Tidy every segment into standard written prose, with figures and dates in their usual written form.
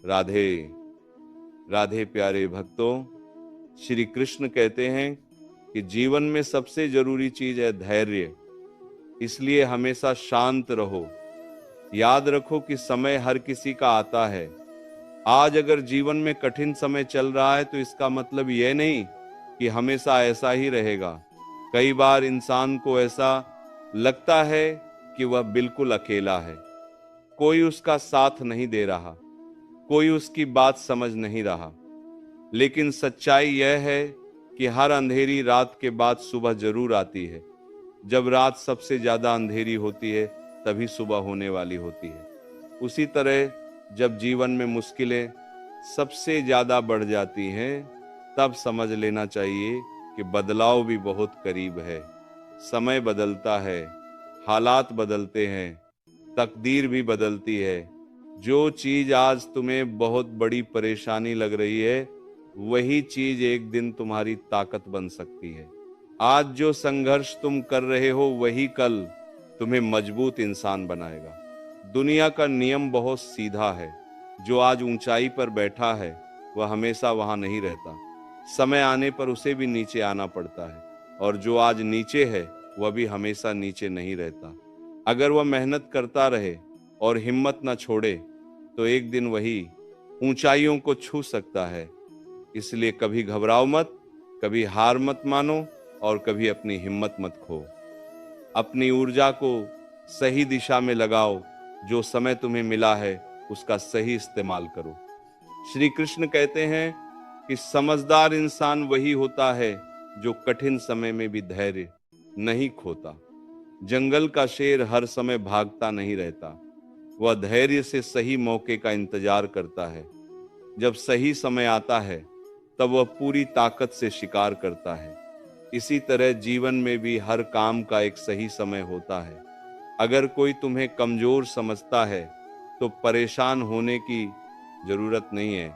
राधे राधे। प्यारे भक्तों, श्री कृष्ण कहते हैं कि जीवन में सबसे जरूरी चीज है धैर्य। इसलिए हमेशा शांत रहो। याद रखो कि समय हर किसी का आता है। आज अगर जीवन में कठिन समय चल रहा है तो इसका मतलब यह नहीं कि हमेशा ऐसा ही रहेगा। कई बार इंसान को ऐसा लगता है कि वह बिल्कुल अकेला है, कोई उसका साथ नहीं दे रहा, कोई उसकी बात समझ नहीं रहा। लेकिन सच्चाई यह है कि हर अंधेरी रात के बाद सुबह जरूर आती है। जब रात सबसे ज्यादा अंधेरी होती है तभी सुबह होने वाली होती है। उसी तरह जब जीवन में मुश्किलें सबसे ज्यादा बढ़ जाती हैं तब समझ लेना चाहिए कि बदलाव भी बहुत करीब है। समय बदलता है, हालात बदलते हैं, तकदीर भी बदलती है। जो चीज आज तुम्हें बहुत बड़ी परेशानी लग रही है वही चीज एक दिन तुम्हारी ताकत बन सकती है। आज जो संघर्ष तुम कर रहे हो वही कल तुम्हें मजबूत इंसान बनाएगा। दुनिया का नियम बहुत सीधा है। जो आज ऊंचाई पर बैठा है वह हमेशा वहां नहीं रहता। समय आने पर उसे भी नीचे आना पड़ता है, और जो आज नीचे है वह भी हमेशा नीचे नहीं रहता। अगर वह मेहनत करता रहे और हिम्मत न छोड़े तो एक दिन वही ऊंचाइयों को छू सकता है। इसलिए कभी घबराओ मत, कभी हार मत मानो, और कभी अपनी हिम्मत मत खो। अपनी ऊर्जा को सही दिशा में लगाओ। जो समय तुम्हें मिला है उसका सही इस्तेमाल करो। श्री कृष्ण कहते हैं कि समझदार इंसान वही होता है जो कठिन समय में भी धैर्य नहीं खोता। जंगल का शेर हर समय भागता नहीं रहता, वह धैर्य से सही मौके का इंतजार करता है। जब सही समय आता है तब वह पूरी ताकत से शिकार करता है। इसी तरह जीवन में भी हर काम का एक सही समय होता है। अगर कोई तुम्हें कमजोर समझता है तो परेशान होने की जरूरत नहीं है।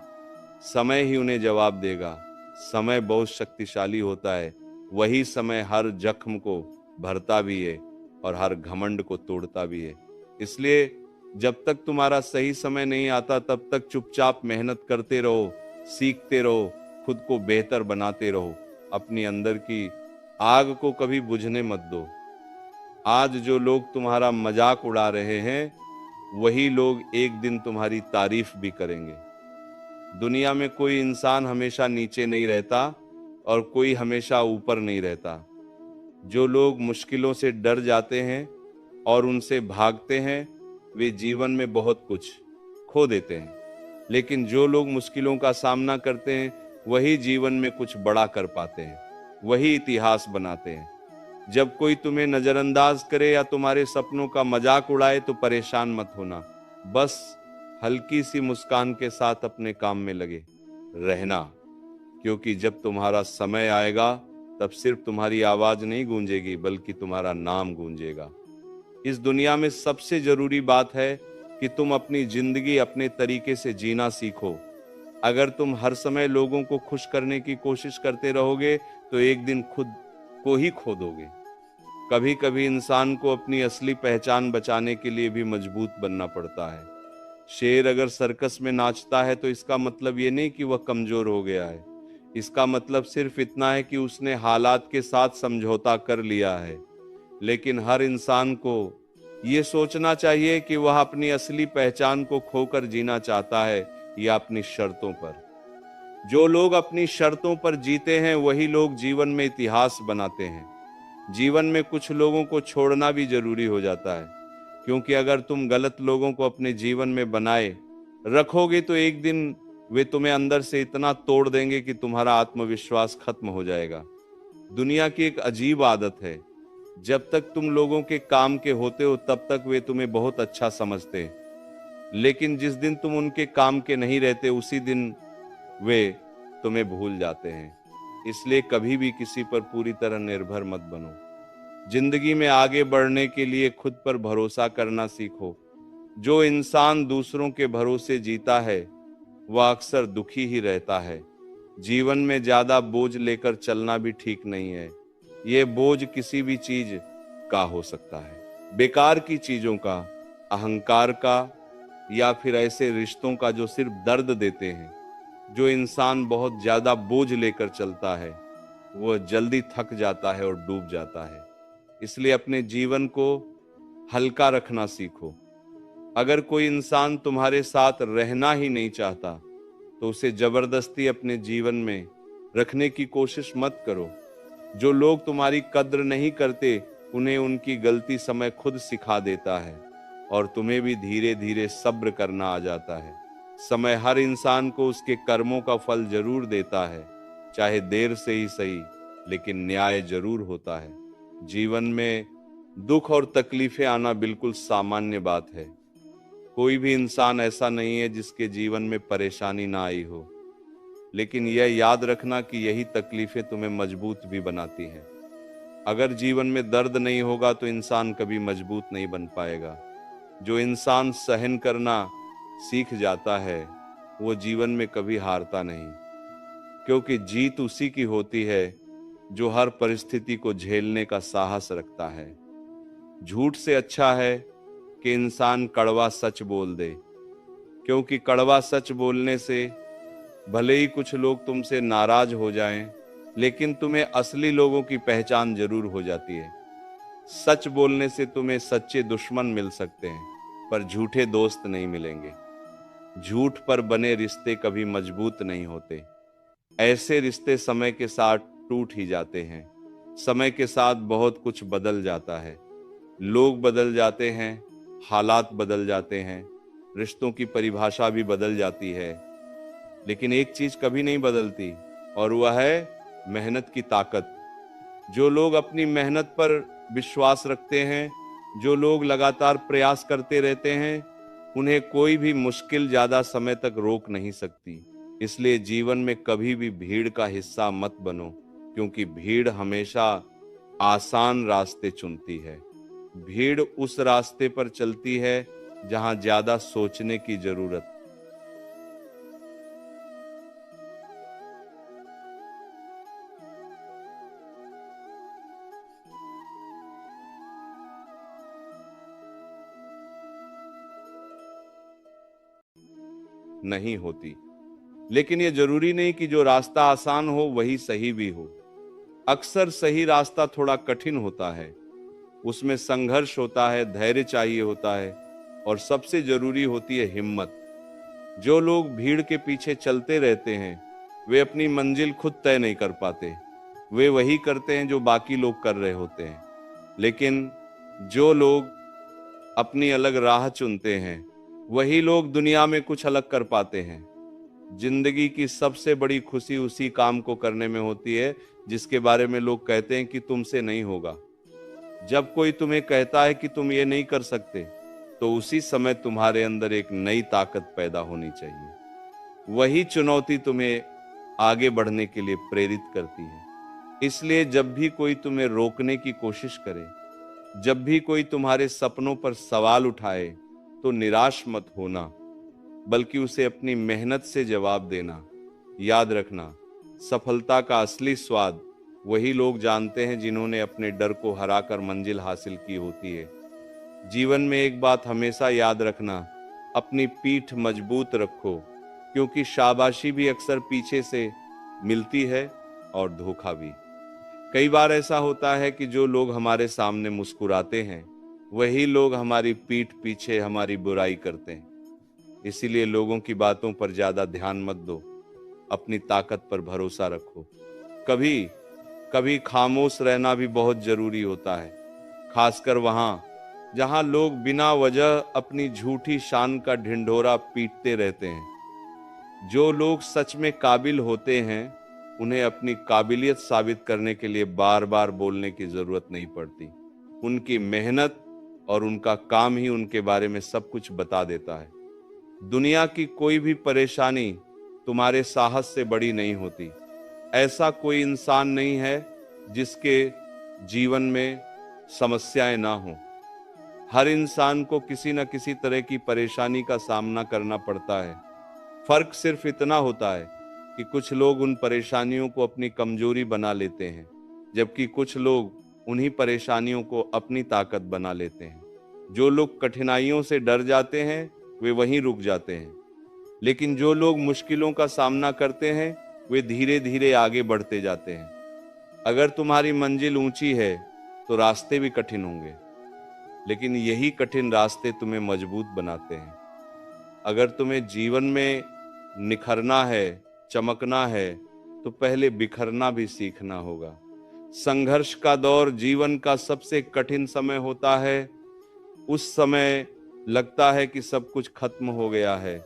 समय ही उन्हें जवाब देगा। समय बहुत शक्तिशाली होता है। वही समय हर जख्म को भरता भी है और हर घमंड को तोड़ता भी है। इसलिए जब तक तुम्हारा सही समय नहीं आता तब तक चुपचाप मेहनत करते रहो, सीखते रहो, खुद को बेहतर बनाते रहो। अपनी अंदर की आग को कभी बुझने मत दो। आज जो लोग तुम्हारा मजाक उड़ा रहे हैं वही लोग एक दिन तुम्हारी तारीफ भी करेंगे। दुनिया में कोई इंसान हमेशा नीचे नहीं रहता और कोई हमेशा ऊपर नहीं रहता। जो लोग मुश्किलों से डर जाते हैं और उनसे भागते हैं वे जीवन में बहुत कुछ खो देते हैं। लेकिन जो लोग मुश्किलों का सामना करते हैं वही जीवन में कुछ बड़ा कर पाते हैं, वही इतिहास बनाते हैं। जब कोई तुम्हें नजरअंदाज करे या तुम्हारे सपनों का मजाक उड़ाए तो परेशान मत होना। बस हल्की सी मुस्कान के साथ अपने काम में लगे रहना, क्योंकि जब तुम्हारा समय आएगा तब सिर्फ तुम्हारी आवाज नहीं गूंजेगी बल्कि तुम्हारा नाम गूंजेगा। इस दुनिया में सबसे जरूरी बात है कि तुम अपनी जिंदगी अपने तरीके से जीना सीखो। अगर तुम हर समय लोगों को खुश करने की कोशिश करते रहोगे तो एक दिन खुद को ही खो दोगे। कभी कभी इंसान को अपनी असली पहचान बचाने के लिए भी मजबूत बनना पड़ता है। शेर अगर सर्कस में नाचता है तो इसका मतलब ये नहीं कि वह कमजोर हो गया है। इसका मतलब सिर्फ इतना है कि उसने हालात के साथ समझौता कर लिया है। लेकिन हर इंसान को ये सोचना चाहिए कि वह अपनी असली पहचान को खोकर जीना चाहता है या अपनी शर्तों पर। जो लोग अपनी शर्तों पर जीते हैं वही लोग जीवन में इतिहास बनाते हैं। जीवन में कुछ लोगों को छोड़ना भी जरूरी हो जाता है, क्योंकि अगर तुम गलत लोगों को अपने जीवन में बनाए रखोगे तो एक दिन वे तुम्हें अंदर से इतना तोड़ देंगे कि तुम्हारा आत्मविश्वास खत्म हो जाएगा। दुनिया की एक अजीब आदत है, जब तक तुम लोगों के काम के होते हो तब तक वे तुम्हें बहुत अच्छा समझते हैं, लेकिन जिस दिन तुम उनके काम के नहीं रहते उसी दिन वे तुम्हें भूल जाते हैं। इसलिए कभी भी किसी पर पूरी तरह निर्भर मत बनो। जिंदगी में आगे बढ़ने के लिए खुद पर भरोसा करना सीखो। जो इंसान दूसरों के भरोसे जीता है वह अक्सर दुखी ही रहता है। जीवन में ज्यादा बोझ लेकर चलना भी ठीक नहीं है। यह बोझ किसी भी चीज का हो सकता है, बेकार की चीजों का, अहंकार का या फिर ऐसे रिश्तों का जो सिर्फ दर्द देते हैं। जो इंसान बहुत ज्यादा बोझ लेकर चलता है वो जल्दी थक जाता है और डूब जाता है। इसलिए अपने जीवन को हल्का रखना सीखो। अगर कोई इंसान तुम्हारे साथ रहना ही नहीं चाहता तो उसे जबरदस्ती अपने जीवन में रखने की कोशिश मत करो। जो लोग तुम्हारी कद्र नहीं करते उन्हें उनकी गलती समय खुद सिखा देता है और तुम्हें भी धीरे धीरे सब्र करना आ जाता है। समय हर इंसान को उसके कर्मों का फल जरूर देता है, चाहे देर से ही सही, लेकिन न्याय जरूर होता है। जीवन में दुख और तकलीफें आना बिल्कुल सामान्य बात है। कोई भी इंसान ऐसा नहीं है जिसके जीवन में परेशानी ना आई हो, लेकिन यह याद रखना कि यही तकलीफें तुम्हें मजबूत भी बनाती हैं। अगर जीवन में दर्द नहीं होगा तो इंसान कभी मजबूत नहीं बन पाएगा। जो इंसान सहन करना सीख जाता है वो जीवन में कभी हारता नहीं, क्योंकि जीत उसी की होती है जो हर परिस्थिति को झेलने का साहस रखता है। झूठ से अच्छा है कि इंसान कड़वा सच बोल दे, क्योंकि कड़वा सच बोलने से भले ही कुछ लोग तुमसे नाराज हो जाएं, लेकिन तुम्हें असली लोगों की पहचान जरूर हो जाती है। सच बोलने से तुम्हें सच्चे दुश्मन मिल सकते हैं पर झूठे दोस्त नहीं मिलेंगे। झूठ पर बने रिश्ते कभी मजबूत नहीं होते। ऐसे रिश्ते समय के साथ टूट ही जाते हैं। समय के साथ बहुत कुछ बदल जाता है। लोग बदल जाते हैं, हालात बदल जाते हैं, रिश्तों की परिभाषा भी बदल जाती है, लेकिन एक चीज कभी नहीं बदलती और वह है मेहनत की ताकत। जो लोग अपनी मेहनत पर विश्वास रखते हैं, जो लोग लगातार प्रयास करते रहते हैं, उन्हें कोई भी मुश्किल ज्यादा समय तक रोक नहीं सकती। इसलिए जीवन में कभी भी भीड़ का हिस्सा मत बनो, क्योंकि भीड़ हमेशा आसान रास्ते चुनती है। भीड़ उस रास्ते पर चलती है जहां ज्यादा सोचने की जरूरत। नहीं होती। लेकिन यह जरूरी नहीं कि जो रास्ता आसान हो वही सही भी हो। अक्सर सही रास्ता थोड़ा कठिन होता है, उसमें संघर्ष होता है, धैर्य चाहिए होता है और सबसे जरूरी होती है हिम्मत। जो लोग भीड़ के पीछे चलते रहते हैं वे अपनी मंजिल खुद तय नहीं कर पाते। वे वही करते हैं जो बाकी लोग कर रहे होते हैं। लेकिन जो लोग अपनी अलग राह चुनते हैं वही लोग दुनिया में कुछ अलग कर पाते हैं। जिंदगी की सबसे बड़ी खुशी उसी काम को करने में होती है जिसके बारे में लोग कहते हैं कि तुमसे नहीं होगा। जब कोई तुम्हें कहता है कि तुम ये नहीं कर सकते तो उसी समय तुम्हारे अंदर एक नई ताकत पैदा होनी चाहिए। वही चुनौती तुम्हें आगे बढ़ने के लिए प्रेरित करती है। इसलिए जब भी कोई तुम्हें रोकने की कोशिश करे, जब भी कोई तुम्हारे सपनों पर सवाल उठाए, तो निराश मत होना, बल्कि उसे अपनी मेहनत से जवाब देना। याद रखना, सफलता का असली स्वाद वही लोग जानते हैं जिन्होंने अपने डर को हराकर मंजिल हासिल की होती है। जीवन में एक बात हमेशा याद रखना, अपनी पीठ मजबूत रखो, क्योंकि शाबाशी भी अक्सर पीछे से मिलती है और धोखा भी। कई बार ऐसा होता है कि जो लोग हमारे सामने मुस्कुराते हैं वही लोग हमारी पीठ पीछे हमारी बुराई करते हैं। इसीलिए लोगों की बातों पर ज्यादा ध्यान मत दो, अपनी ताकत पर भरोसा रखो। कभी कभी खामोश रहना भी बहुत जरूरी होता है, खासकर वहां जहां लोग बिना वजह अपनी झूठी शान का ढिंढोरा पीटते रहते हैं। जो लोग सच में काबिल होते हैं उन्हें अपनी काबिलियत साबित करने के लिए बार बार बोलने की जरूरत नहीं पड़ती। उनकी मेहनत और उनका काम ही उनके बारे में सब कुछ बता देता है। दुनिया की कोई भी परेशानी तुम्हारे साहस से बड़ी नहीं होती। ऐसा कोई इंसान नहीं है जिसके जीवन में समस्याएं ना हो। हर इंसान को किसी न किसी तरह की परेशानी का सामना करना पड़ता है। फर्क सिर्फ इतना होता है कि कुछ लोग उन परेशानियों को अपनी कमजोरी बना लेते हैं, जबकि कुछ लोग उन्हीं परेशानियों को अपनी ताकत बना लेते हैं। जो लोग कठिनाइयों से डर जाते हैं वे वहीं रुक जाते हैं। लेकिन जो लोग मुश्किलों का सामना करते हैं वे धीरे धीरे आगे बढ़ते जाते हैं। अगर तुम्हारी मंजिल ऊंची है तो रास्ते भी कठिन होंगे, लेकिन यही कठिन रास्ते तुम्हें मजबूत बनाते हैं। अगर तुम्हें जीवन में निखरना है, चमकना है, तो पहले बिखरना भी सीखना होगा। संघर्ष का दौर जीवन का सबसे कठिन समय होता है। उस समय लगता है कि सब कुछ खत्म हो गया है,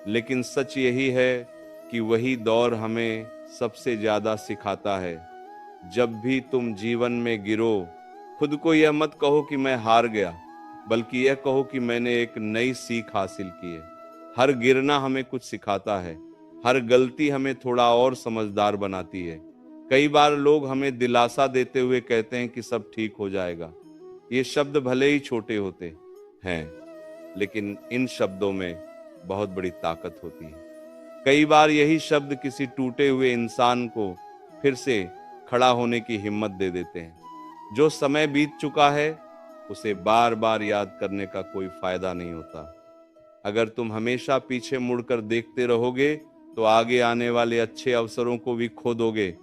लेकिन सच यही है कि वही दौर हमें सबसे ज्यादा सिखाता है। जब भी तुम जीवन में गिरो, खुद को यह मत कहो कि मैं हार गया, बल्कि यह कहो कि मैंने एक नई सीख हासिल की है। हर गिरना हमें कुछ सिखाता है, हर गलती हमें थोड़ा और समझदार बनाती है। कई बार लोग हमें दिलासा देते हुए कहते हैं कि सब ठीक हो जाएगा। ये शब्द भले ही छोटे होते हैं, लेकिन इन शब्दों में बहुत बड़ी ताकत होती है। कई बार यही शब्द किसी टूटे हुए इंसान को फिर से खड़ा होने की हिम्मत दे देते हैं। जो समय बीत चुका है उसे बार बार याद करने का कोई फायदा नहीं होता। अगर तुम हमेशा पीछे मुड़कर देखते रहोगे तो आगे आने वाले अच्छे अवसरों को भी खो दोगे।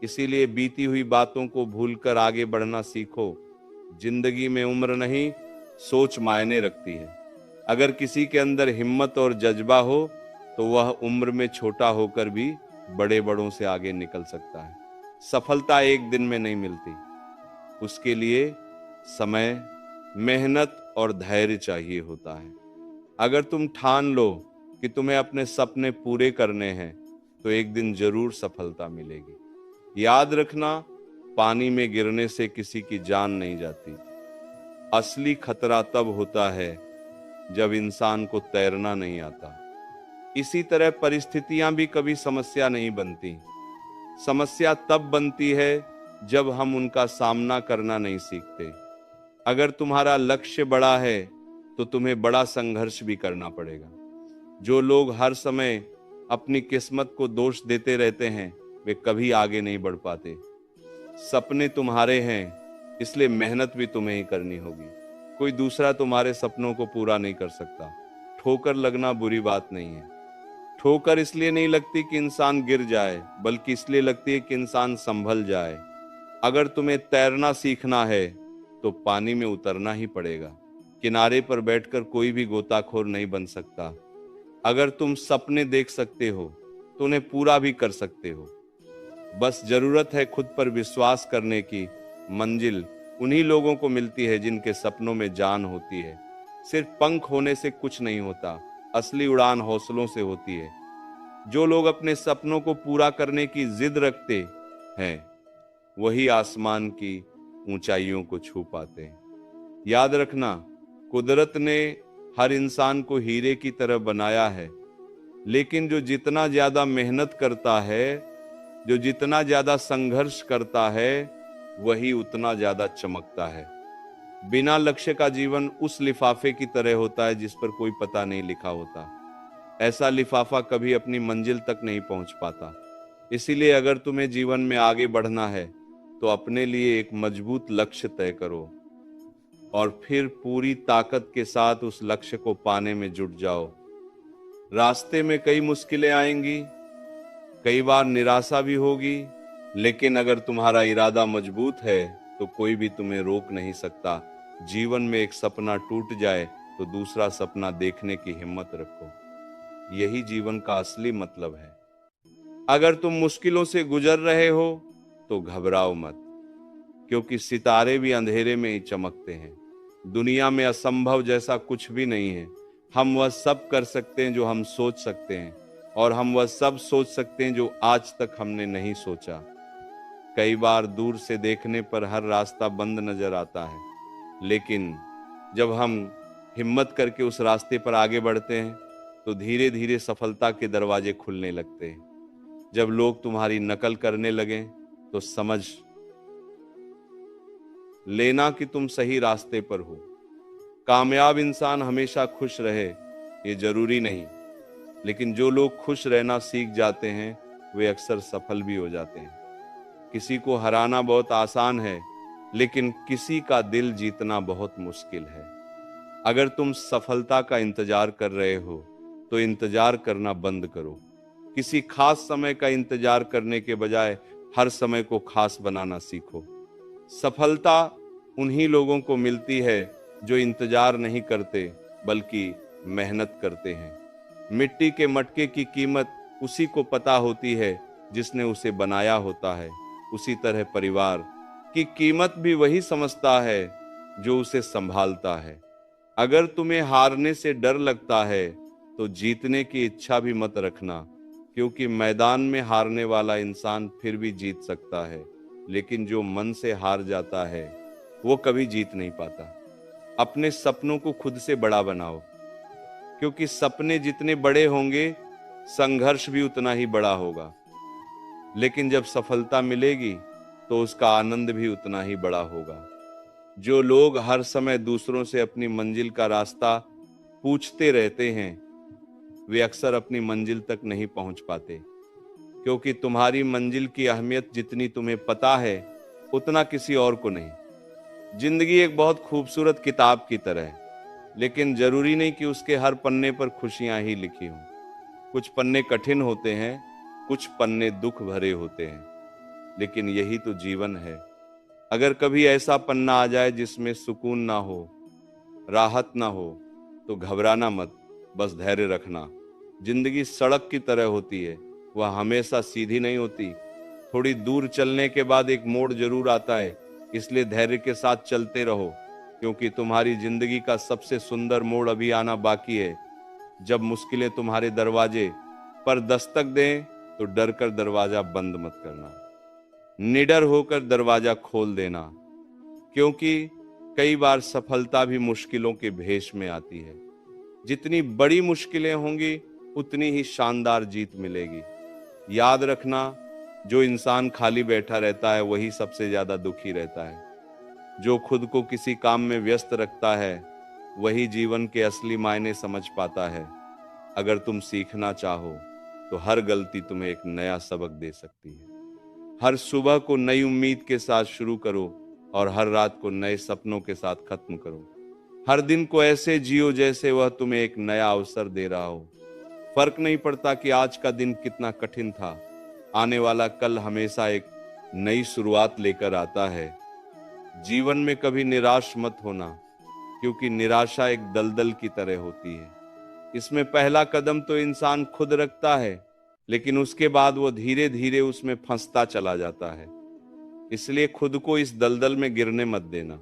इसीलिए बीती हुई बातों को भूलकर आगे बढ़ना सीखो। जिंदगी में उम्र नहीं, सोच मायने रखती है। अगर किसी के अंदर हिम्मत और जज्बा हो तो वह उम्र में छोटा होकर भी बड़े बड़ों से आगे निकल सकता है। सफलता एक दिन में नहीं मिलती, उसके लिए समय, मेहनत और धैर्य चाहिए होता है। अगर तुम ठान लो कि तुम्हें अपने सपने पूरे करने हैं तो एक दिन जरूर सफलता मिलेगी। याद रखना, पानी में गिरने से किसी की जान नहीं जाती। असली खतरा तब होता है जब इंसान को तैरना नहीं आता। इसी तरह परिस्थितियां भी कभी समस्या नहीं बनती। समस्या तब बनती है जब हम उनका सामना करना नहीं सीखते। अगर तुम्हारा लक्ष्य बड़ा है तो तुम्हें बड़ा संघर्ष भी करना पड़ेगा। जो लोग हर समय अपनी किस्मत को दोष देते रहते हैं वे कभी आगे नहीं बढ़ पाते। सपने तुम्हारे हैं, इसलिए मेहनत भी तुम्हें ही करनी होगी। कोई दूसरा तुम्हारे सपनों को पूरा नहीं कर सकता। ठोकर लगना बुरी बात नहीं है। ठोकर इसलिए नहीं लगती कि इंसान गिर जाए, बल्कि इसलिए लगती है कि इंसान संभल जाए। अगर तुम्हें तैरना सीखना है तो पानी में उतरना ही पड़ेगा। किनारे पर बैठकर कोई भी गोताखोर नहीं बन सकता। अगर तुम सपने देख सकते हो तो उन्हें पूरा भी कर सकते हो। बस जरूरत है खुद पर विश्वास करने की। मंजिल उन्हीं लोगों को मिलती है जिनके सपनों में जान होती है। सिर्फ पंख होने से कुछ नहीं होता, असली उड़ान हौसलों से होती है। जो लोग अपने सपनों को पूरा करने की जिद रखते हैं वही आसमान की ऊंचाइयों को छू पाते हैं। याद रखना, कुदरत ने हर इंसान को हीरे की तरह बनाया है, लेकिन जो जितना ज्यादा मेहनत करता है, जो जितना ज्यादा संघर्ष करता है, वही उतना ज्यादा चमकता है। बिना लक्ष्य का जीवन उस लिफाफे की तरह होता है जिस पर कोई पता नहीं लिखा होता। ऐसा लिफाफा कभी अपनी मंजिल तक नहीं पहुंच पाता। इसीलिए अगर तुम्हें जीवन में आगे बढ़ना है तो अपने लिए एक मजबूत लक्ष्य तय करो और फिर पूरी ताकत के साथ उस लक्ष्य को पाने में जुट जाओ। रास्ते में कई मुश्किलें आएंगी, कई बार निराशा भी होगी, लेकिन अगर तुम्हारा इरादा मजबूत है तो कोई भी तुम्हें रोक नहीं सकता। जीवन में एक सपना टूट जाए तो दूसरा सपना देखने की हिम्मत रखो। यही जीवन का असली मतलब है। अगर तुम मुश्किलों से गुजर रहे हो तो घबराओ मत, क्योंकि सितारे भी अंधेरे में ही चमकते हैं। दुनिया में असंभव जैसा कुछ भी नहीं है। हम वह सब कर सकते हैं जो हम सोच सकते हैं, और हम वह सब सोच सकते हैं जो आज तक हमने नहीं सोचा। कई बार दूर से देखने पर हर रास्ता बंद नजर आता है, लेकिन जब हम हिम्मत करके उस रास्ते पर आगे बढ़ते हैं तो धीरे धीरे सफलता के दरवाजे खुलने लगते हैं। जब लोग तुम्हारी नकल करने लगें तो समझ लेना कि तुम सही रास्ते पर हो। कामयाब इंसान हमेशा खुश रहे ये जरूरी नहीं, लेकिन जो लोग खुश रहना सीख जाते हैं वे अक्सर सफल भी हो जाते हैं। किसी को हराना बहुत आसान है, लेकिन किसी का दिल जीतना बहुत मुश्किल है। अगर तुम सफलता का इंतजार कर रहे हो तो इंतजार करना बंद करो। किसी खास समय का इंतजार करने के बजाय हर समय को खास बनाना सीखो। सफलता उन्हीं लोगों को मिलती है जो इंतजार नहीं करते बल्कि मेहनत करते हैं। मिट्टी के मटके की कीमत उसी को पता होती है जिसने उसे बनाया होता है। उसी तरह परिवार की कीमत भी वही समझता है जो उसे संभालता है। अगर तुम्हें हारने से डर लगता है तो जीतने की इच्छा भी मत रखना, क्योंकि मैदान में हारने वाला इंसान फिर भी जीत सकता है, लेकिन जो मन से हार जाता है वो कभी जीत नहीं पाता। अपने सपनों को खुद से बड़ा बनाओ, क्योंकि सपने जितने बड़े होंगे संघर्ष भी उतना ही बड़ा होगा, लेकिन जब सफलता मिलेगी तो उसका आनंद भी उतना ही बड़ा होगा। जो लोग हर समय दूसरों से अपनी मंजिल का रास्ता पूछते रहते हैं वे अक्सर अपनी मंजिल तक नहीं पहुंच पाते, क्योंकि तुम्हारी मंजिल की अहमियत जितनी तुम्हें पता है उतना किसी और को नहीं। जिंदगी एक बहुत खूबसूरत किताब की तरह है, लेकिन जरूरी नहीं कि उसके हर पन्ने पर खुशियां ही लिखी हों। कुछ पन्ने कठिन होते हैं, कुछ पन्ने दुख भरे होते हैं, लेकिन यही तो जीवन है। अगर कभी ऐसा पन्ना आ जाए जिसमें सुकून ना हो, राहत ना हो, तो घबराना मत, बस धैर्य रखना। जिंदगी सड़क की तरह होती है, वह हमेशा सीधी नहीं होती। थोड़ी दूर चलने के बाद एक मोड़ जरूर आता है, इसलिए धैर्य के साथ चलते रहो, क्योंकि तुम्हारी जिंदगी का सबसे सुंदर मोड़ अभी आना बाकी है। जब मुश्किलें तुम्हारे दरवाजे पर दस्तक दें तो डर कर दरवाजा बंद मत करना, निडर होकर दरवाजा खोल देना, क्योंकि कई बार सफलता भी मुश्किलों के भेष में आती है। जितनी बड़ी मुश्किलें होंगी उतनी ही शानदार जीत मिलेगी। याद रखना, जो इंसान खाली बैठा रहता है वही सबसे ज्यादा दुखी रहता है। जो खुद को किसी काम में व्यस्त रखता है वही जीवन के असली मायने समझ पाता है। अगर तुम सीखना चाहो तो हर गलती तुम्हें एक नया सबक दे सकती है। हर सुबह को नई उम्मीद के साथ शुरू करो और हर रात को नए सपनों के साथ खत्म करो। हर दिन को ऐसे जियो जैसे वह तुम्हें एक नया अवसर दे रहा हो। फर्क नहीं पड़ता कि आज का दिन कितना कठिन था, आने वाला कल हमेशा एक नई शुरुआत लेकर आता है। जीवन में कभी निराश मत होना, क्योंकि निराशा एक दलदल की तरह होती है। इसमें पहला कदम तो इंसान खुद रखता है, लेकिन उसके बाद वो धीरे धीरे उसमें फंसता चला जाता है। इसलिए खुद को इस दलदल में गिरने मत देना,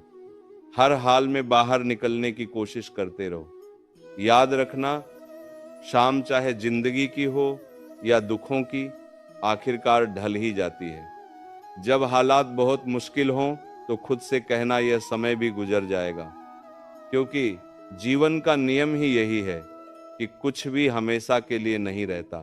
हर हाल में बाहर निकलने की कोशिश करते रहो। याद रखना, शाम चाहे जिंदगी की हो या दुखों की, आखिरकार ढल ही जाती है। जब हालात बहुत मुश्किल हों तो खुद से कहना यह समय भी गुजर जाएगा, क्योंकि जीवन का नियम ही यही है कि कुछ भी हमेशा के लिए नहीं रहता।